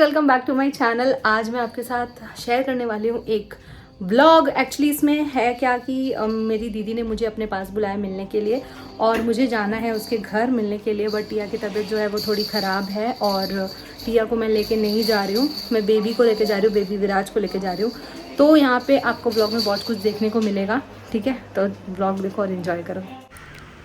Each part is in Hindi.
Welcome back to my channel. आज मैं आपके साथ शेयर करने वाली हूँ एक व्लॉग। एक्चुअली इसमें है क्या कि मेरी दीदी ने मुझे अपने पास बुलाया मिलने के लिए और मुझे जाना है उसके घर मिलने के लिए। बट टिया की तबीयत जो है वो थोड़ी ख़राब है और टिया को मैं लेके नहीं जा रही हूँ, मैं बेबी को लेके जा रही हूँ, बेबी विराज को लेके जा रही हूँ। तो यहाँ पे आपको व्लॉग में बहुत कुछ देखने को मिलेगा, ठीक है? तो व्लॉग देखो और इन्जॉय करो।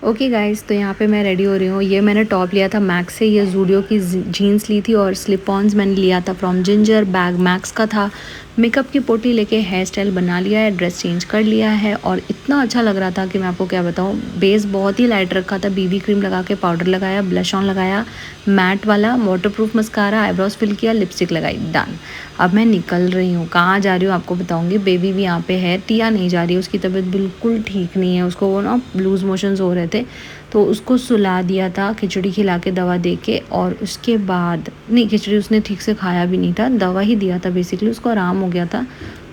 ओके गाइस, तो यहाँ पे मैं रेडी हो रही हूँ। ये मैंने टॉप लिया था मैक्स से, ये जूडियो की जीन्स ली थी और स्लिप ऑन्स मैंने लिया था फ्रॉम जिंजर। बैग मैक्स का था। मेकअप की पोटली लेके हेयर स्टाइल बना लिया है, ड्रेस चेंज कर लिया है और इतना अच्छा लग रहा था कि मैं आपको क्या बताऊँ। बेस बहुत ही लाइट रखा था, बीबी क्रीम लगा के पाउडर लगाया, ब्लश ऑन लगाया, मैट वाला वाटरप्रूफ मस्कारा, आईब्रोज फिल किया, लिपस्टिक लगाई, डन। अब मैं निकल रही हूँ। कहाँ जा रही हूँ आपको बताऊँगी। बेबी भी यहाँ पे है, टिया नहीं जा रही है, उसकी तबीयत बिल्कुल ठीक नहीं है। उसको वो ना लूज़ मोशंस हो रहे थे तो उसको सुला दिया था, खिचड़ी खिला के दवा दे के। और उसके बाद नहीं, खिचड़ी उसने ठीक से खाया भी नहीं था, दवा ही दिया था बेसिकली, उसको आराम हो गया था।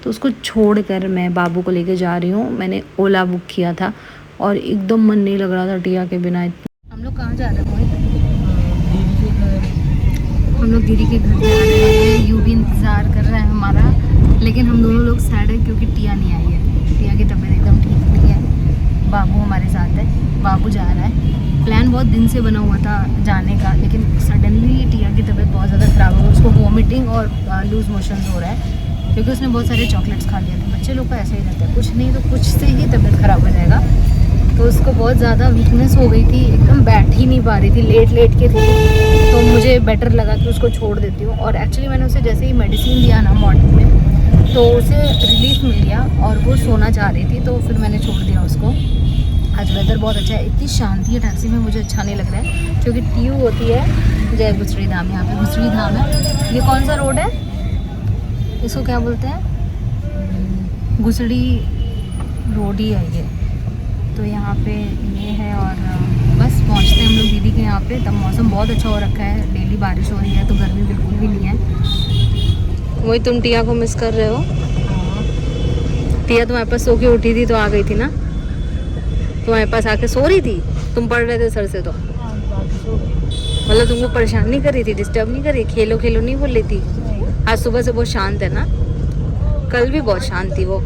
तो उसको छोड़ कर मैं बाबू को लेके जा रही हूँ। मैंने ओला बुक किया था और एकदम मन नहीं लग रहा था टिया के बिना। हम लोग कहाँ जा रहे हैं मोहित? हम लोग दीदी के घर जा रहे हैं। यू भी इंतज़ार कर रहा है हमारा, लेकिन हम दोनों लोग सैड है क्योंकि टिया नहीं आई है। टिया की तबीयत एकदम ठीक नहीं है। बाबू हमारे साथ है, बाबू जा रहा है। प्लान बहुत दिन से बना हुआ था जाने का, लेकिन सडनली टिया की तबीयत बहुत ज़्यादा ख़राब हो गई। उसको वॉमिटिंग और लूज़ मोशंस हो रहा है क्योंकि उसने बहुत सारे चॉकलेट्स खा लिए थे। बच्चे लोग का ऐसा ही रहता है, कुछ नहीं तो कुछ से ही तबीयत ख़राब हो जाएगा। तो उसको बहुत ज़्यादा वीकनेस हो गई थी, एकदम बैठ ही नहीं पा रही थी, लेट के थी। तो मुझे बेटर लगा कि उसको छोड़ देती हूँ। और एक्चुअली मैंने उसे जैसे ही मेडिसिन दिया ना मॉर्निंग में, तो उसे रिलीफ मिल गया और वो सोना चाह रही थी, तो फिर मैंने छोड़ दिया उसको। आज वेदर बहुत अच्छा है, इतनी शांति है टैक्सी में, मुझे अच्छा नहीं लग रहा है क्योंकि ट्यूब होती है जय गुसरी धाम। यहाँ पे गुसरी धाम है। ये कौन सा रोड है, इसको क्या बोलते हैं? गुसड़ी रोड ही है ये। तो यहाँ पे ये है और बस पहुँचते हैं हम लोग दीदी के यहाँ पे। तब मौसम बहुत अच्छा हो रखा है, डेली बारिश हो रही है तो गर्मी बिल्कुल भी नहीं है। वही तुम टिया को मिस कर रहे हो? टिया तुम्हारे पास सो के उठी थी तो आ गई थी ना? तुम्हारे पास आके सो रही थी? तुम पढ़ रहे थे सर से तो मतलब तुमको परेशान नहीं कर रही थी, डिस्टर्ब नहीं कर रही, खेलो खेलो नहीं बोल रही थी? आज सुबह से बहुत शांत है ना, कल भी बहुत शांत थी वो।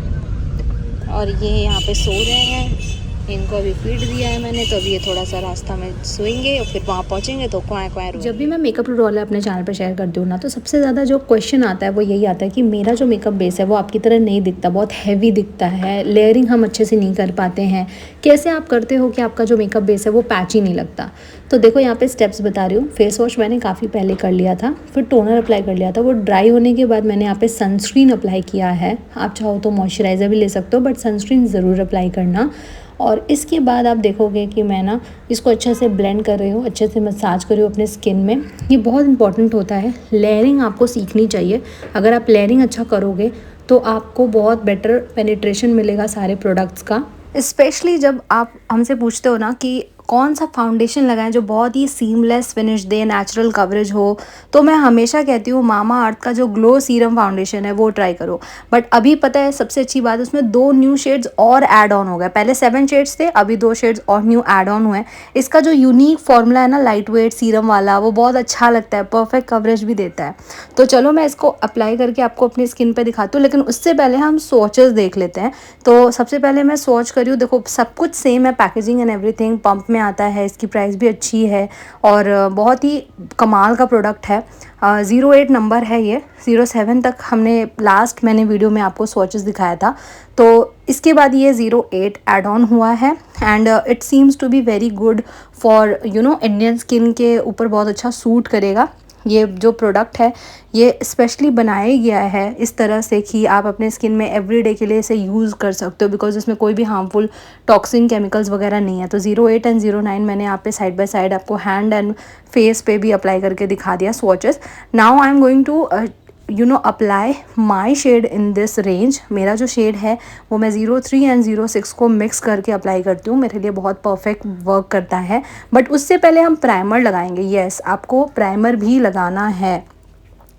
और ये यहाँ पे सो रहे हैं, इनको अभी फीड दिया है मैंने, तो अभी ये थोड़ा सा रास्ता में सोएंगे और फिर वहाँ पहुँचेंगे तो क्वाँ क्वाँ। जब भी मैं मेकअप ट्यूटोरियल अपने चैनल पर शेयर करती हूँ ना, तो सबसे ज़्यादा जो क्वेश्चन आता है वो यही आता है कि मेरा जो मेकअप बेस है वो आपकी तरह नहीं दिखता, बहुत हैवी दिखता है, लेयरिंग हम अच्छे से नहीं कर पाते हैं, कैसे आप करते हो कि आपका जो मेकअप बेस है वो पैची नहीं लगता। तो देखो यहाँ पे स्टेप्स बता रही हूँ। फेस वॉश मैंने काफ़ी पहले कर लिया था, फिर टोनर अप्लाई कर लिया था। वो ड्राई होने के बाद मैंने यहाँ पे सनस्क्रीन अप्लाई किया है। आप चाहो तो मॉइस्चराइज़र भी ले सकते हो, बट सनस्क्रीन ज़रूर अप्लाई करना। और इसके बाद आप देखोगे कि मैं ना इसको अच्छे से ब्लेंड कर रही हूँ, अच्छे से मसाज कर रही हूँ अपने स्किन में। ये बहुत इंपॉर्टेंट होता है, लेयरिंग आपको सीखनी चाहिए। अगर आप लेयरिंग अच्छा करोगे तो आपको बहुत बेटर पेनिट्रेशन मिलेगा सारे प्रोडक्ट्स का। स्पेशली जब आप हमसे पूछते हो ना कि कौन सा फाउंडेशन लगाएं जो बहुत ही सीमलेस फिनिश दे, नेचुरल कवरेज हो, तो मैं हमेशा कहती हूँ मामा अर्थ का जो ग्लो सीरम फाउंडेशन है वो ट्राई करो। बट अभी पता है सबसे अच्छी बात, उसमें 2 न्यू शेड्स और ऐड ऑन हो गए। पहले 7 शेड्स थे, अभी 2 शेड्स और न्यू ऐड ऑन हुए हैं। इसका जो यूनिक फॉर्मूला है ना, लाइट वेट सीरम वाला, वो बहुत अच्छा लगता है, परफेक्ट कवरेज भी देता है। तो चलो मैं इसको अप्लाई करके आपको अपनी स्किन पर दिखाती हूँ, लेकिन उससे पहले हम स्वॉचेस देख लेते हैं। तो सबसे पहले मैं स्वॉच करी हूँ। देखो सब कुछ सेम है, पैकेजिंग एंड एवरीथिंग पंप में आता है, इसकी प्राइस भी अच्छी है और बहुत ही कमाल का प्रोडक्ट है। 08 नंबर है ये, 07 तक हमने लास्ट मैंने वीडियो में आपको स्वॉचेस दिखाया था। तो इसके बाद ये 08 ऐड ऑन हुआ है and it seems to be very good for Indian skin के ऊपर बहुत अच्छा सूट करेगा। ये जो प्रोडक्ट है ये स्पेशली बनाया गया है इस तरह से कि आप अपने स्किन में एवरीडे के लिए इसे यूज़ कर सकते हो, बिकॉज इसमें कोई भी हार्मफुल टॉक्सिन केमिकल्स वगैरह नहीं है। तो 08 एंड 09 मैंने यहाँ पे साइड बाय साइड आपको हैंड एंड फेस पे भी अप्लाई करके दिखा दिया swatches. Now I am going to apply my shade in this range. मेरा जो शेड है वो मैं 03 एंड 06 को मिक्स करके अप्लाई करती हूँ, मेरे लिए बहुत परफेक्ट वर्क करता है। बट उससे पहले हम प्राइमर लगाएंगे। येस, आपको प्राइमर भी लगाना है।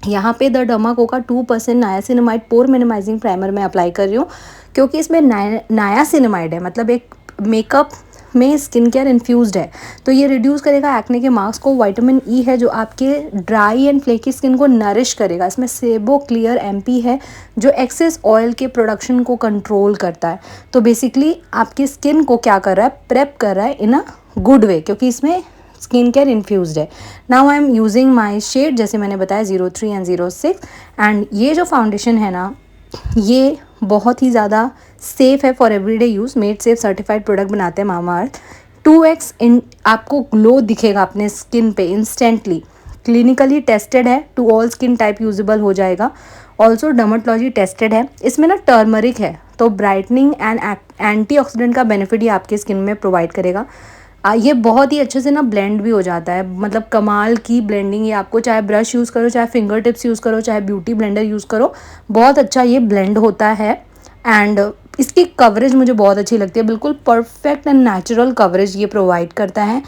यहाँ पे द डर्माकोका 2% नायासिनामाइड पोर मिनिमाइजिंग प्राइमर मैं अप्लाई कर रही हूँ क्योंकि इसमें नायासिनामाइड है, मतलब एक मेकअप में स्किन केयर इन्फ्यूज़्ड है, तो ये रिड्यूस करेगा एक्ने के मार्क्स को। विटामिन ई है जो आपके ड्राई एंड फ्लेकी स्किन को नरिश करेगा। इसमें सेबो क्लियर एमपी है जो एक्सेस ऑयल के प्रोडक्शन को कंट्रोल करता है। तो बेसिकली आपकी स्किन को क्या कर रहा है, प्रेप कर रहा है इन अ गुड वे, क्योंकि इसमें स्किन केयर इन्फ्यूज़्ड है। Now I am using my shade, जैसे मैंने बताया 03 एंड 06। एंड ये जो फाउंडेशन है ना, ये बहुत ही ज़्यादा सेफ़ है for everyday use. Made safe certified product बनाते हैं मामाअर्थ। 2x इन आपको ग्लो दिखेगा अपने स्किन पे इंस्टेंटली। क्लिनिकली टेस्टेड है, to all skin type usable हो जाएगा। ऑल्सो डर्मेटोलॉजी टेस्टेड है। इसमें ना टर्मरिक है, तो ब्राइटनिंग एंड एंटीऑक्सीडेंट का बेनिफिट ये आपके स्किन में प्रोवाइड करेगा। ये बहुत ही अच्छे से ना ब्लेंड भी हो जाता है, मतलब कमाल की ब्लेंडिंग। ये आपको चाहे ब्रश यूज़ करो, चाहे फिंगर टिप्स यूज़ करो, चाहे ब्यूटी ब्लेंडर यूज़ करो, बहुत अच्छा ये ब्लेंड होता है। एंड इसकी कवरेज मुझे बहुत अच्छी लगती है, बिल्कुल परफेक्ट एंड नेचुरल कवरेज ये प्रोवाइड करता है।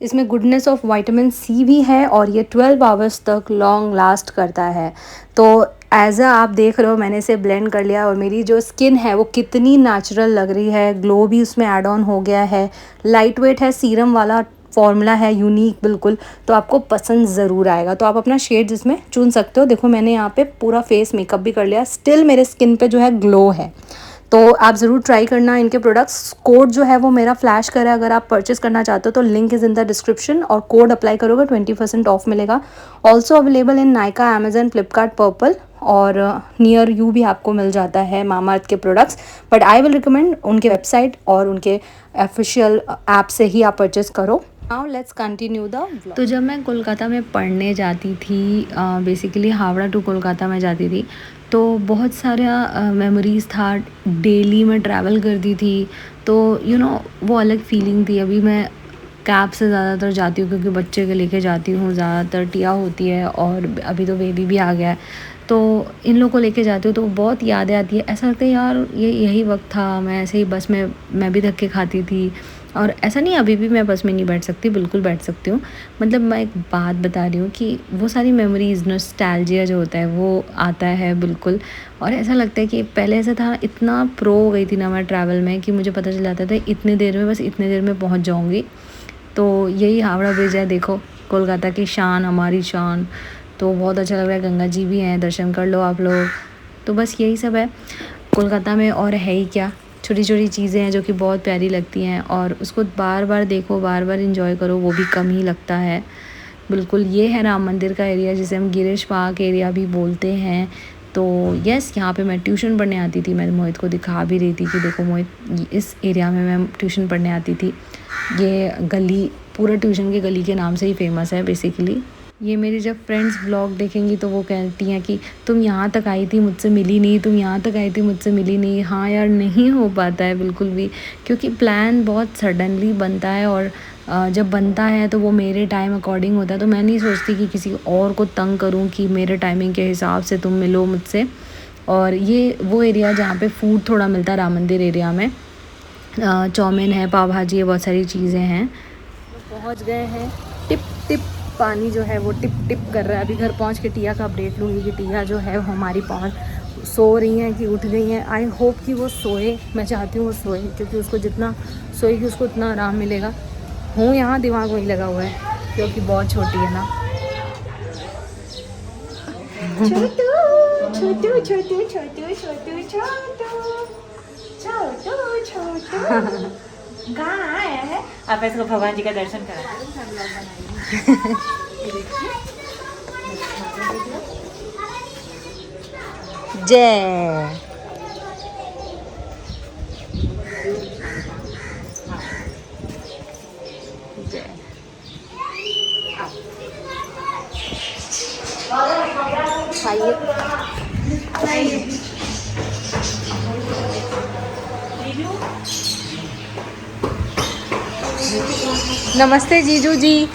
इसमें गुडनेस ऑफ विटामिन सी भी है और ये 12 आवर्स तक लॉन्ग लास्ट करता है। तो एज आप देख रहे हो, मैंने इसे ब्लेंड कर लिया और मेरी जो स्किन है वो कितनी नेचुरल लग रही है। ग्लो भी उसमें ऐड ऑन हो गया है। लाइट वेट है, सीरम वाला फॉर्मूला है, यूनिक बिल्कुल, तो आपको पसंद ज़रूर आएगा। तो आप अपना शेड जिसमें चुन सकते हो। देखो मैंने यहाँ पे पूरा फेस मेकअप भी कर लिया, स्टिल मेरे स्किन पे जो है ग्लो है। तो आप ज़रूर ट्राई करना इनके प्रोडक्ट्स। कोड जो है वो मेरा फ्लैश कर है, अगर आप परचेस करना चाहते हो तो link is in the description, और कोड अप्लाई करोगे 20% ऑफ मिलेगा। Also available in Nykaa, Amazon, Flipkart, purple, और नियर यू भी आपको मिल जाता है मामाअर्थ के products. But I will recommend उनके वेबसाइट और उनके ऑफिशियल ऐप से ही आप परचेस करो। Now let's continue the vlog. तो जब मैं कोलकाता में पढ़ने जाती थी, बेसिकली हावड़ा टू कोलकाता में जाती थी, तो बहुत सारा मेमोरीज़ था। डेली मैं ट्रैवल करती थी, तो वो अलग फीलिंग थी। अभी मैं कैब से ज़्यादातर जाती हूँ क्योंकि बच्चे के लेके जाती हूँ ज़्यादातर। टिया होती है और अभी तो बेबी भी आ गया है, तो इन लोगों को लेके जाती हूँ तो बहुत यादें आती है। ऐसा लगता है यार ये यही वक्त था, मैं ऐसे ही बस में मैं भी धक्के खाती थी। और ऐसा नहीं, अभी भी मैं बस में नहीं बैठ सकती, बिल्कुल बैठ सकती हूँ। मतलब मैं एक बात बता रही हूँ कि वो सारी मेमोरीज़, नॉस्टैल्जिया जो होता है वो आता है बिल्कुल। और ऐसा लगता है कि पहले ऐसा था, इतना प्रो हो गई थी ना मैं ट्रैवल में कि मुझे पता चल जाता था इतने देर में, बस इतने देर में पहुँच जाऊँगी। तो यही हावड़ा ब्रिज है, देखो कोलकाता की शान, हमारी शान। तो बहुत अच्छा लग रहा है, गंगा जी भी हैं, दर्शन कर लो आप लोग। तो बस यही सब है कोलकाता में, और है ही क्या। छोटी छोटी चीज़ें हैं जो कि बहुत प्यारी लगती हैं, और उसको बार बार देखो, बार बार इंजॉय करो, वो भी कम ही लगता है बिल्कुल। ये है राम मंदिर का एरिया, जिसे हम गिरीश पार्क एरिया भी बोलते हैं। तो यस, यहाँ पे मैं ट्यूशन पढ़ने आती थी। मैं मोहित को दिखा भी रही थी कि देखो मोहित, इस एरिया में मैं ट्यूशन पढ़ने आती थी। ये गली पूरा ट्यूशन के गली के नाम से ही फेमस है बेसिकली। ये मेरी जब फ्रेंड्स ब्लॉग देखेंगी तो वो कहती हैं कि तुम यहाँ तक आई थी मुझसे मिली नहीं, तुम यहाँ तक आई थी मुझसे मिली नहीं। हाँ यार, नहीं हो पाता है बिल्कुल भी, क्योंकि प्लान बहुत सडनली बनता है, और जब बनता है तो वो मेरे टाइम अकॉर्डिंग होता है। तो मैं नहीं सोचती कि किसी और को तंग करूँ कि मेरे टाइमिंग के हिसाब से तुम मिलो मुझसे। और ये वो एरिया जहाँ पे फूड थोड़ा मिलता है, राम मंदिर एरिया में चाउमीन है, पाव भाजी है, बहुत सारी चीज़ें हैं। पहुँच गए हैं, टिप टिप पानी जो है वो टिप टिप कर रहा है। अभी घर पहुंच के टिया का अपडेट लूँगी कि टिया जो है वो हमारी सो रही हैं कि उठ गई हैं। आई होप कि वो सोए, मैं चाहती हूँ वो सोए, क्योंकि उसको जितना सोएगी उसको उतना आराम मिलेगा। हूँ यहाँ, दिमाग वहीं लगा हुआ है क्योंकि बहुत छोटी है ना। छोटू छोटू छोटू छोटू छोटू छोटू छोटू कहाँ आया है? आप इसको भगवान जी का दर्शन करा। जय नमस्ते जीजू जी,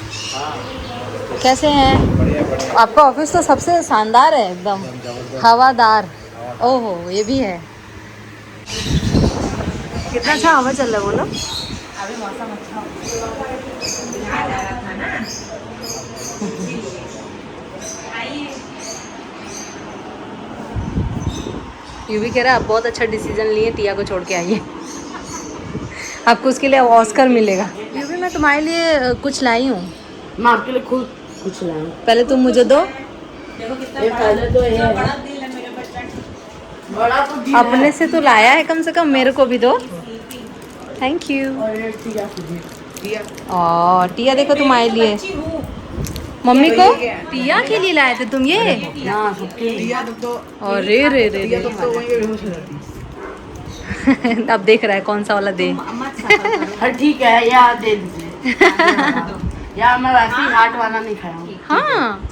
कैसे हैं? बढ़िया बढ़िया। आपका ऑफिस तो सबसे शानदार है, एकदम हवादार। ओहो, ये भी है। कितना अच्छा हवा चल रहा है, बोलो। अभी मौसम अच्छा था ना। ये भी कह रहा है आप बहुत अच्छा डिसीजन लिए, टिया को छोड़ के आइए। आपको उसके लिए ऑस्कर मिलेगा। यूवी मैं तुम्हारे लिए कुछ लाई हूँ। मैं आपके लिए खुद कुछ लाऊं। पहले तुम मुझे दो। देखो कितना ये पहले तो ये है। बड़ा दिल है मेरे बच्चा। बड़ा तो दिल अपने है। से तो लाया है, कम से कम मेरे को भी दो। Thank you. और ये टिया तुझे। टिया। और टिया देखो तुम्हारे लिए। बच्ची हूँ। मम्मी को टिया के लिए लाए थे तुम ये? हाँ सबके टिया तो अरे रे रे रे। तो वहीं पे बेहोश हो जाती है। अब देख रहा है कौन सा वाला दे। हाँ ठीक है या दे दीजिए। या मैं वैसे ही हार्ट वाला नहीं खाया हूँ। हाँ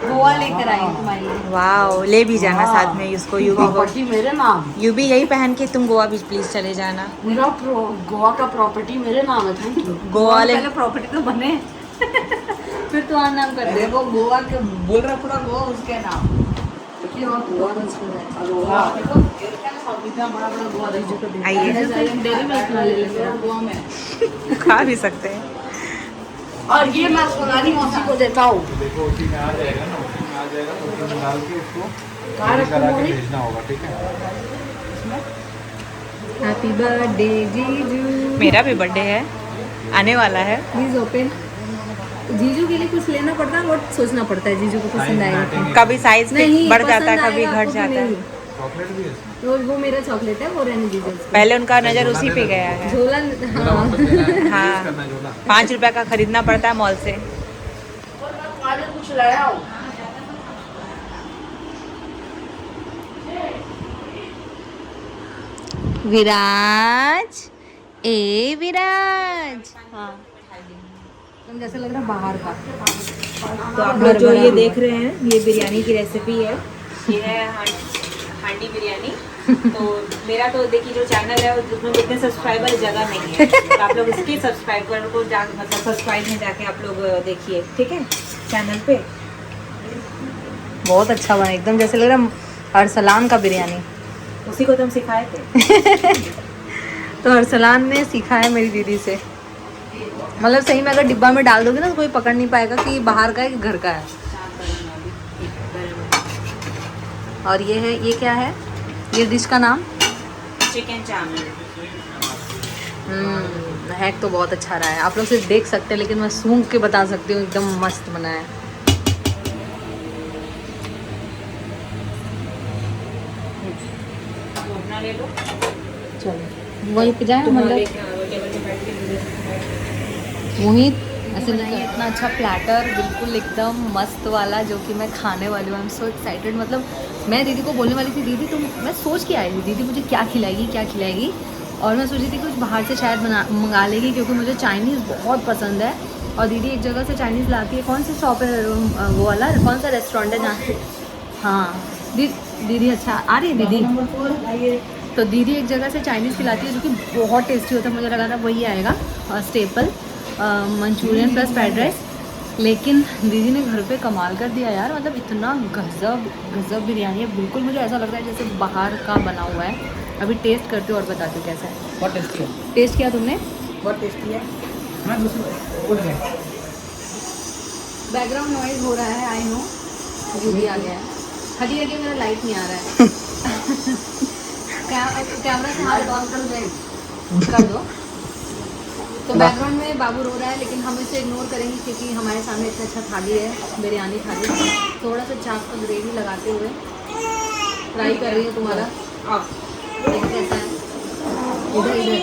गोवा लेकर आई हूँ तुम्हारे लिए। वाओ, ले भी जाना साथ में इसको। यूवी को, प्रॉपर्टी मेरे नाम। यूवी यही पहन के तुम गोवा भी प्लीज चले जाना। पूरा गोवा का प्रॉपर्टी मेरे नाम है। Thank you. गोवा वाले पहले प्रॉपर्टी तो बने फिर तुम्हारा नाम कर दे। देखो गोवा के बोल रहा पूरा गोवा उसके नाम। इतना बड़ा बड़ा गोवा देखो। आइए, डेरी मिल्क वाले ले लो। गोवा में। खा भी सकते हैं। और ये मैं सोनाली मौसी को देता हूँ। देखो उसी में आ जाएगा ना, उसी में आ जाएगा तो उसी में डाल के उसको कहाँ ready रखूं करा के मोनी? भेजना होगा, ठीक है। हैप्पी बर्थडे जीजू। मेरा भी बर्थडे है, आने वाला है। Please open. जीजू के लिए कुछ लेना पड़ता है, बहुत सोचना पड़ता है जीजू को पसंद आएगा कि कभी साइज नहीं। बढ़ जाता है, पसंद कभी आएगा घट आपको कि जाता है। नहीं? चॉकलेट भी है इसमें। वो मेरा चॉकलेट है, वो रहने दीजिए उसको। पहले उनका नजर उसी पे गया है। झोला मेरा हाँ वापस लेना है, हाँ। यूज करना है झोला। 5 रुपए का खरीदना पड़ता है मॉल से। आज कुछ लाया हूँ। विराज, ए विराज। हाँ तुम जैसे लग रहा बाहर का। तो आप लोग जो ये देख रहे हैं, ये बिरयानी की रेसिपी है। ये है हांडी बिरयानी। तो मेरा तो देखिए जो चैनल है उसमें इतने सब्सक्राइबर जगह नहीं है, तो आप लोग उसके सब्सक्राइबर को मतलब सब्सक्राइब में जाके आप लोग देखिए, ठीक है, चैनल पे। बहुत अच्छा बना, एकदम जैसे लग रहा अरसलान का बिरयानी। उसी को तो हम सिखाए थे। तो अरसलान ने सीखा है मेरी दीदी से। मतलब सही में अगर डिब्बा में डाल दोगे ना तो कोई पकड़ नहीं पाएगा कि ये बाहर का है कि घर का है। और ये है, ये क्या है, ये डिश का नाम? Chicken chowmein. हैक तो बहुत अच्छा रहा है, आप लोग सिर्फ देख सकते हैं लेकिन मैं सूंघ के बता सकती हूँ, एकदम मस्त बना है। अपना ले लो। चलो वहीं पे जाए मतलब वहीं ऐसे नहीं। इतना अच्छा प्लेटर, बिल्कुल एकदम मस्त वाला, जो कि मैं खाने वाली हूँ। I am so excited. मतलब मैं दीदी को बोलने वाली थी, दीदी तुम, मैं सोच के आई थी दीदी मुझे क्या खिलाएगी क्या खिलाएगी, और मैं सोची थी कुछ बाहर से शायद मंगा लेगी क्योंकि मुझे चाइनीज़ बहुत पसंद है। और दीदी एक जगह से चाइनीज़ लाती है। कौन सी शॉप है वो वाला, कौन सा रेस्टोरेंट है जहाँ? हाँ दीदी अच्छा आ रही है दीदी। तो दीदी एक जगह से चाइनीज़ खिलाती है जो कि बहुत टेस्टी होता है। मुझे लगा था वही आएगा staple Manchurian plus fried rice, लेकिन दीदी ने घर पे कमाल कर दिया यार। मतलब इतना गजब बिरयानी है, बिल्कुल मुझे ऐसा लग रहा है जैसे बाहर का बना हुआ है। अभी टेस्ट करते हो और बताती हूँ कैसा है। बहुत टेस्टी है। टेस्ट किया तुमने? बहुत टेस्टी है। मैं दूसरी उठ गया। बैकग्राउंड नॉइज हो रहा है, आई नो, जो भी आ गया है। खड़ी है कि मेरा लाइट नहीं आ रहा है। कैमरा से हाथ ऑन कर दो। तो बैकग्राउंड में बाबू रो रहा है, लेकिन हम इसे इग्नोर करेंगे क्योंकि हमारे सामने इतना अच्छा थाली है, बिरयानी थाली। थोड़ा सा चाप का ग्रेवी लगाते हुए फ्राई कर रही है तुम्हारा। देखो कैसा है, इधर इधर।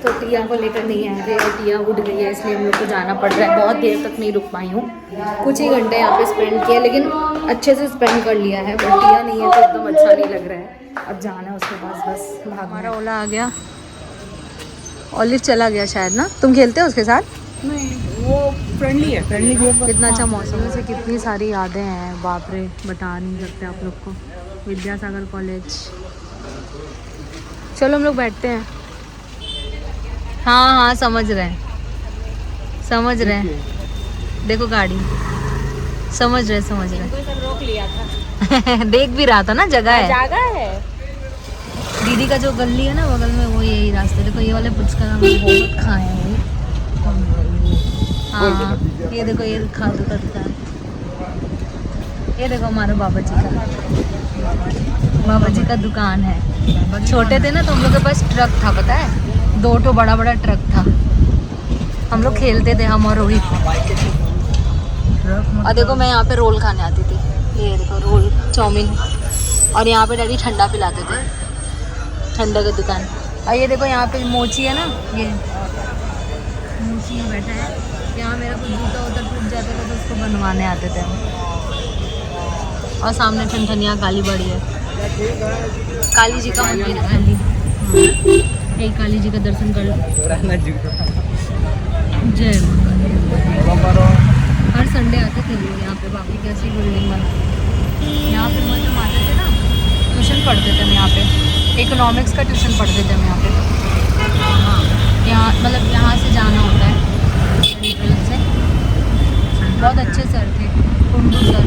तो टिया को लेकर नहीं आए थे और टिया उठ गई है, इसलिए हम लोग को जाना पड़ रहा है। बहुत देर तक नहीं रुक पाई हूँ, कुछ ही घंटे यहाँ पे स्पेंड किया, लेकिन अच्छे से स्पेंड कर लिया है। बट टिया नहीं है तो एकदम अच्छा नहीं लग रहा है। अब जाना है उसके पास, बस हमारा ओला आ गया। ऑलिव चला गया शायद ना, तुम खेलते हो उसके साथ? नहीं वो फ्रेंडली है, फ्रेंडली गेम। कितना अच्छा मौसम है, कितनी सारी यादें हैं, बाप रे बता नहीं सकते आप लोग को। विद्यासागर कॉलेज, चलो हम लोग बैठते हैं। हाँ समझ रहे हैं, देखो गाड़ी, समझ रहे रोक लिया था। देख भी रहा था ना, जगह है। है। दीदी का जो गली है ना बगल में, वो यही रास्ते। देखो ये वाले पुचका हम बहुत खाए हैं। हाँ ये देखो, ये खा दो, ये देखो हमारे बाबा जी का दुकान है। छोटे थे ना तो हम लोग के पास ट्रक था, पता है, 2 तो बड़ा बड़ा ट्रक था, हम लोग खेलते थे, हम और रोहित। और देखो मैं यहाँ पे रोल खाने आती थी, ये देखो रोल चाउमीन, और यहाँ पे डैडी ठंडा पिलाते थे, ठंडा की दुकान। और ये देखो यहाँ पे मोची है ना, ये मोची बैठा है यहाँ, मेरा कुछ जूता उधर टूट जाता था तो उसको बनवाने आते थे हम। और सामने ठनठनिया काली बड़ी है, काली जी का मंदिर है, काली यही काली जी का दर्शन कर लो। जय माता दी। हर संडे आते थे लोग यहाँ पे, बाकी कैसी बिल्डिंग बना, यहाँ पे मतलब आते थे ना, ट्यूशन पढ़ते थे हम यहाँ पे, इकोनॉमिक्स का ट्यूशन पढ़ते थे हम यहाँ पे। हाँ यहाँ मतलब यहाँ से जाना होता है से, बहुत अच्छे सर थे, कुंडू सर।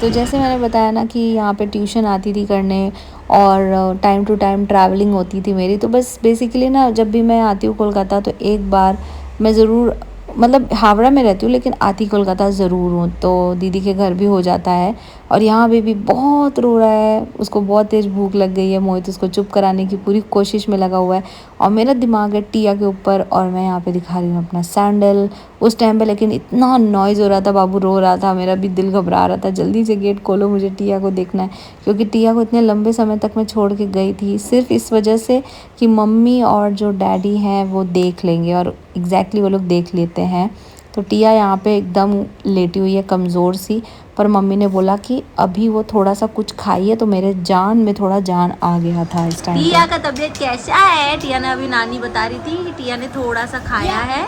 तो जैसे मैंने बताया ना कि यहाँ पे ट्यूशन आती थी करने, और टाइम टू टाइम ट्रैवलिंग होती थी मेरी, तो बस बेसिकली ना जब भी मैं आती हूँ कोलकाता तो एक बार मैं ज़रूर, मतलब हावड़ा में रहती हूँ लेकिन आती कोलकाता ज़रूर हूँ। तो दीदी के घर भी हो जाता है, और यहाँ बेबी बहुत रो रहा है, उसको बहुत तेज़ भूख लग गई है। मोहित उसको चुप कराने की पूरी कोशिश में लगा हुआ है, और मेरा दिमाग है टिया के ऊपर, और मैं यहाँ पे दिखा रही हूँ अपना सैंडल उस टाइम पे। लेकिन इतना नॉइज़ हो रहा था, बाबू रो रहा था, मेरा भी दिल घबरा रहा था, जल्दी से गेट खोलो, मुझे टिया को देखना है। क्योंकि टिया को इतने लंबे समय तक मैं छोड़ के गई थी सिर्फ इस वजह से कि मम्मी और जो डैडी हैं वो देख लेंगे, और एग्जैक्टली वो लोग देख लेते हैं। तो टिया यहाँ पे एकदम लेटी हुई है कमज़ोर सी, पर मम्मी ने बोला कि अभी वो थोड़ा सा कुछ खाइए, तो मेरे जान में थोड़ा जान आ गया था इस टाइम। टिया का तबीयत कैसा है? टिया ने अभी, नानी बता रही थी, टिया ने थोड़ा सा खाया है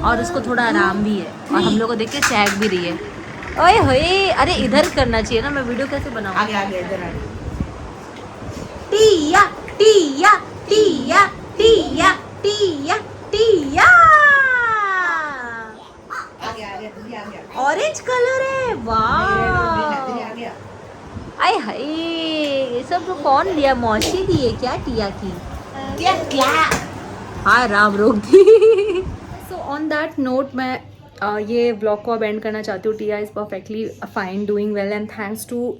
और उसको थोड़ा आराम भी है, और हम लोग को देख के चैक भी रही है। ओए होए, अरे इधर करना चाहिए ना, मैं वीडियो कैसे बनाऊं? आगे आगे इधर आगे। टिया टिया टिया टिया टिया टिया, ऑरेंज कलर है, वाह। आय हाय, ये सब कौन दिया? मौसी दी है क्या टिया की? हाँ राम रोक दी। सो ऑन दैट नोट मैं ये ब्लॉग को अब एंड करना चाहती हूँ। Tia is perfectly fine, doing well, and thanks to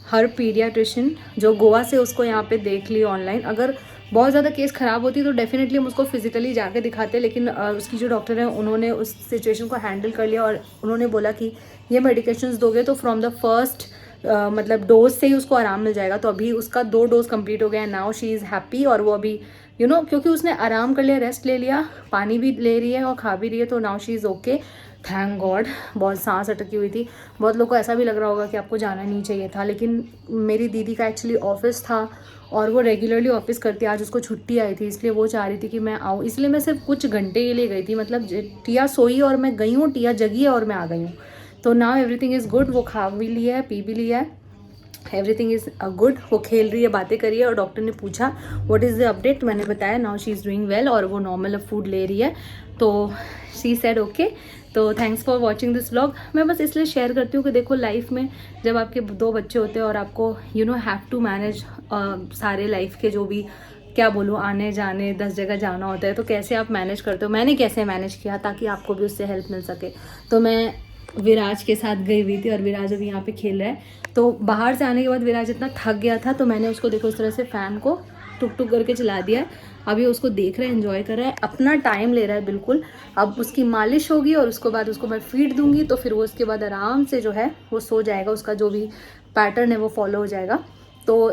her paediatrician जो गोवा से उसको यहाँ पे देख ली ऑनलाइन। अगर बहुत ज़्यादा केस ख़राब होती तो डेफिनेटली हम उसको फिजिकली जाके दिखाते, लेकिन उसकी जो डॉक्टर है उन्होंने उस सिचुएशन को हैंडल कर लिया, और उन्होंने बोला कि ये मेडिकेशंस दोगे तो फ्रॉम द फर्स्ट मतलब डोज से ही उसको आराम मिल जाएगा। तो अभी उसका 2 डोज कंप्लीट हो गया है, नाउ शी इज़ हैप्पी। और वो अभी क्योंकि उसने आराम कर लिया, रेस्ट ले लिया, पानी भी ले रही है और खा भी रही है, तो now she is okay, thank God. बहुत सांस अटकी हुई थी, बहुत लोग को ऐसा भी लग रहा होगा कि आपको जाना नहीं चाहिए था, लेकिन मेरी दीदी का एक्चुअली ऑफिस था और वो रेगुलरली ऑफिस करती है। आज उसको छुट्टी आई थी, इसलिए वो चाह रही थी कि मैं आऊँ, इसलिए मैं सिर्फ कुछ घंटे के लिए गई थी। मतलब टिया सोई और मैं गई हूँ, टिया जगी है और मैं आ गई हूँ। तो नाउ एवरीथिंग इज़ गुड, वो खा भी लिया है, पी भी लिया है, एवरीथिंग इज़ गुड। वो खेल रही है, बातें कर रही है, और डॉक्टर ने पूछा व्हाट इज़ द अपडेट, मैंने बताया now she is doing well, और वो नॉर्मल फूड ले रही है, तो शी सेड ओके। तो thanks for watching this vlog. मैं बस इसलिए शेयर करती हूँ कि देखो लाइफ में जब आपके 2 बच्चे होते हैं और आपको हैव टू मैनेज सारे लाइफ के जो भी, क्या बोलूँ, आने जाने 10 जगह जाना होता है, तो कैसे आप मैनेज करते हो, मैंने कैसे मैनेज किया ताकि आपको भी उससे हेल्प मिल सके। तो मैं विराज के साथ गई हुई थी, और विराज अभी यहाँ पे खेल रहा है। तो बाहर से आने के बाद विराज इतना थक गया था, तो मैंने उसको देखो इस तरह से फ़ैन को टुक टुक करके चला दिया है। अभी उसको देख रहा है, एंजॉय कर रहा है, अपना टाइम ले रहा है बिल्कुल। अब उसकी मालिश होगी और उसके बाद उसको मैं फीड दूंगी, तो फिर वो उसके बाद आराम से जो है वो सो जाएगा, उसका जो भी पैटर्न है वो फॉलो हो जाएगा। तो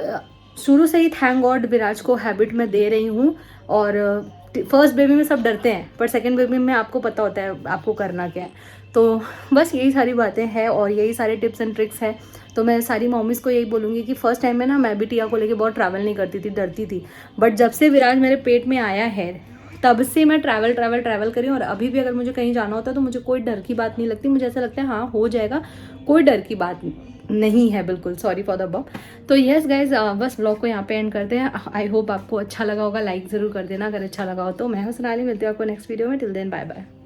शुरू से ही थैंक गॉड विराज को हैबिट में दे रही हूँ। और फर्स्ट बेबी में सब डरते हैं, पर सेकेंड बेबी में आपको पता होता है आपको करना क्या है। तो बस यही सारी बातें हैं और यही सारे टिप्स एंड ट्रिक्स हैं। तो मैं सारी मॉमीज़ को यही बोलूँगी कि फर्स्ट टाइम में ना मैं भी टिया को लेके बहुत ट्रैवल नहीं करती थी, डरती थी। बट जब से विराज मेरे पेट में आया है तब से मैं ट्रैवल करी, और अभी भी अगर मुझे कहीं जाना होता है तो मुझे कोई डर की बात नहीं लगती। मुझे ऐसा लगता है हाँ हो जाएगा, कोई डर की बात नहीं है बिल्कुल। सॉरी फॉर द बब। तो येस गाइज, बस ब्लॉग को यहाँ पे एंड करते हैं। आई होप आपको अच्छा लगा होगा, लाइक ज़रूर कर देना अगर अच्छा लगा हो तो। मैं हूं सोनाली, मिलती हूँ आपको नेक्स्ट वीडियो में। Till then bye bye.